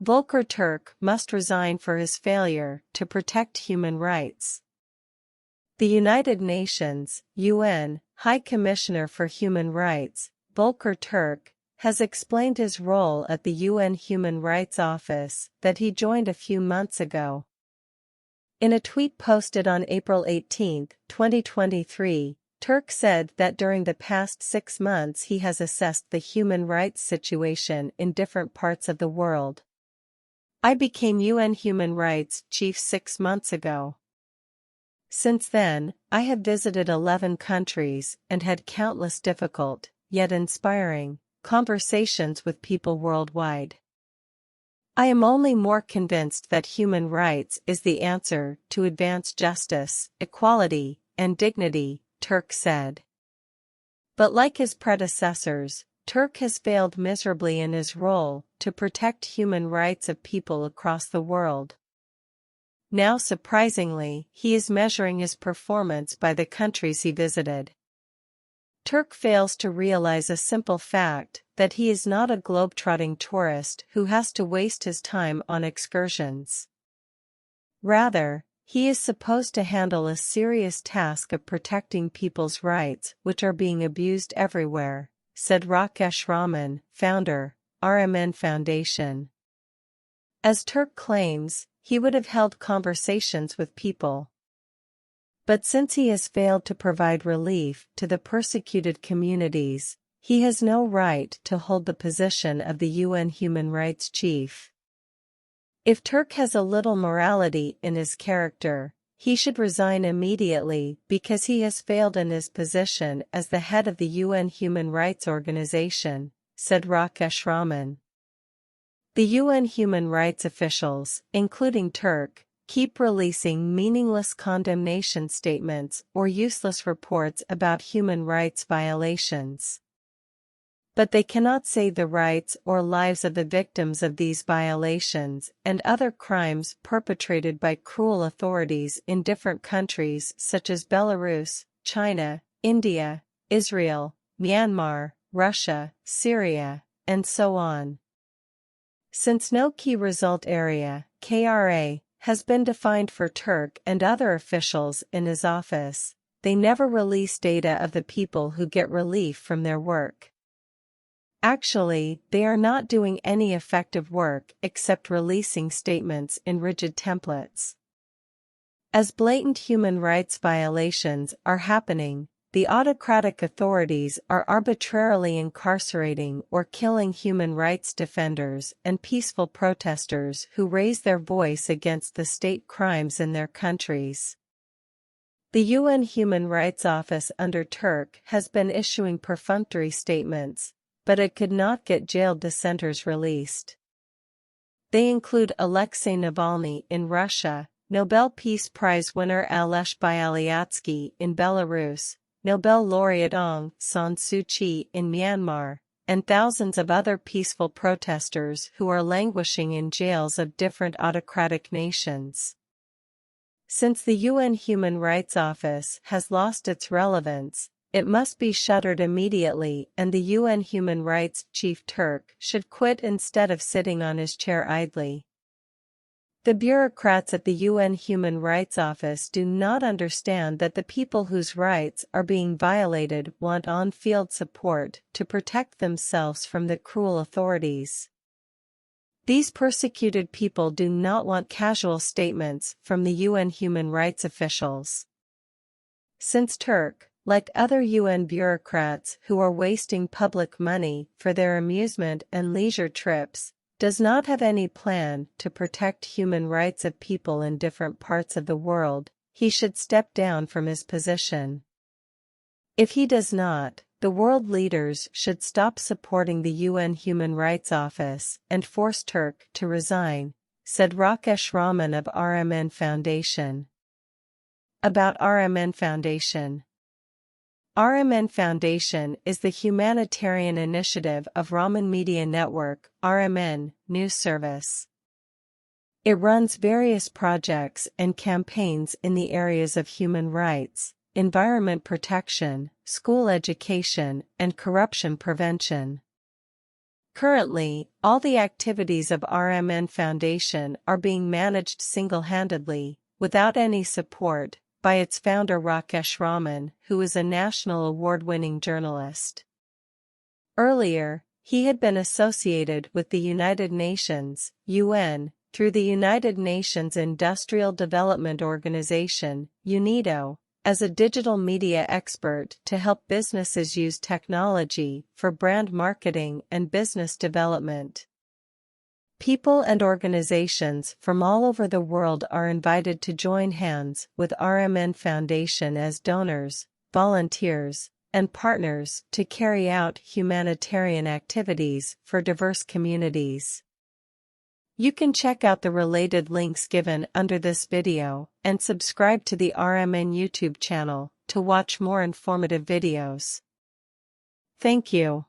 Volker Türk must resign for his failure to protect human rights. The United Nations (UN) High Commissioner for Human Rights, Volker Türk, has explained his role at the UN Human Rights Office that he joined a few months ago. In a tweet posted on April 18, 2023, Türk said that during the past 6 months he has assessed the human rights situation in different parts of the world. I became UN Human Rights Chief 6 months ago. Since then, I have visited 11 countries and had countless difficult, yet inspiring, conversations with people worldwide. I am only more convinced that human rights is the answer to advance justice, equality, and dignity, Türk said. But like his predecessors, Türk has failed miserably in his role to protect human rights of people across the world. Now surprisingly, he is measuring his performance by the countries he visited. Türk fails to realize a simple fact that he is not a globe-trotting tourist who has to waste his time on excursions. Rather, he is supposed to handle a serious task of protecting people's rights which are being abused everywhere, said Rakesh Raman, founder, RMN Foundation. As Türk claims, he would have held conversations with people. But since he has failed to provide relief to the persecuted communities, he has no right to hold the position of the UN Human Rights Chief. If Türk has a little morality in his character, he should resign immediately because he has failed in his position as the head of the UN Human Rights Organization, said Rakesh Raman. The UN human rights officials, including Türk, keep releasing meaningless condemnation statements or useless reports about human rights violations. But they cannot save the rights or lives of the victims of these violations and other crimes perpetrated by cruel authorities in different countries such as Belarus, China, India, Israel, Myanmar, Russia, Syria, and so on. Since no key result area, KRA, has been defined for Türk and other officials in his office, they never release data of the people who get relief from their work. Actually, they are not doing any effective work except releasing statements in rigid templates. As blatant human rights violations are happening, the autocratic authorities are arbitrarily incarcerating or killing human rights defenders and peaceful protesters who raise their voice against the state crimes in their countries. The UN Human Rights Office under Türk has been issuing perfunctory statements, but it could not get jailed dissenters released. They include Alexei Navalny in Russia, Nobel Peace Prize winner Ales Bialyatsky in Belarus, Nobel laureate Aung San Suu Kyi in Myanmar, and thousands of other peaceful protesters who are languishing in jails of different autocratic nations. Since the UN Human Rights Office has lost its relevance, it must be shuttered immediately, and the UN Human Rights Chief Türk should quit instead of sitting on his chair idly. The bureaucrats at the UN Human Rights Office do not understand that the people whose rights are being violated want on-field support to protect themselves from the cruel authorities. These persecuted people do not want casual statements from the UN human rights officials. Since Türk, like other UN bureaucrats who are wasting public money for their amusement and leisure trips, does not have any plan to protect human rights of people in different parts of the world, he should step down from his position. If he does not, the world leaders should stop supporting the UN Human Rights Office and force Türk to resign, said Rakesh Raman of RMN Foundation. About RMN Foundation. RMN Foundation is the humanitarian initiative of Raman Media Network, RMN, news service. It runs various projects and campaigns in the areas of human rights, environment protection, school education, and corruption prevention. Currently, all the activities of RMN Foundation are being managed single-handedly, without any support, by its founder Rakesh Raman, who is a national award-winning journalist. Earlier, he had been associated with the United Nations, UN, through the United Nations Industrial Development Organization, UNIDO, as a digital media expert to help businesses use technology for brand marketing and business development. People and organizations from all over the world are invited to join hands with RMN Foundation as donors, volunteers, and partners to carry out humanitarian activities for diverse communities. You can check out the related links given under this video and subscribe to the RMN YouTube channel to watch more informative videos. Thank you.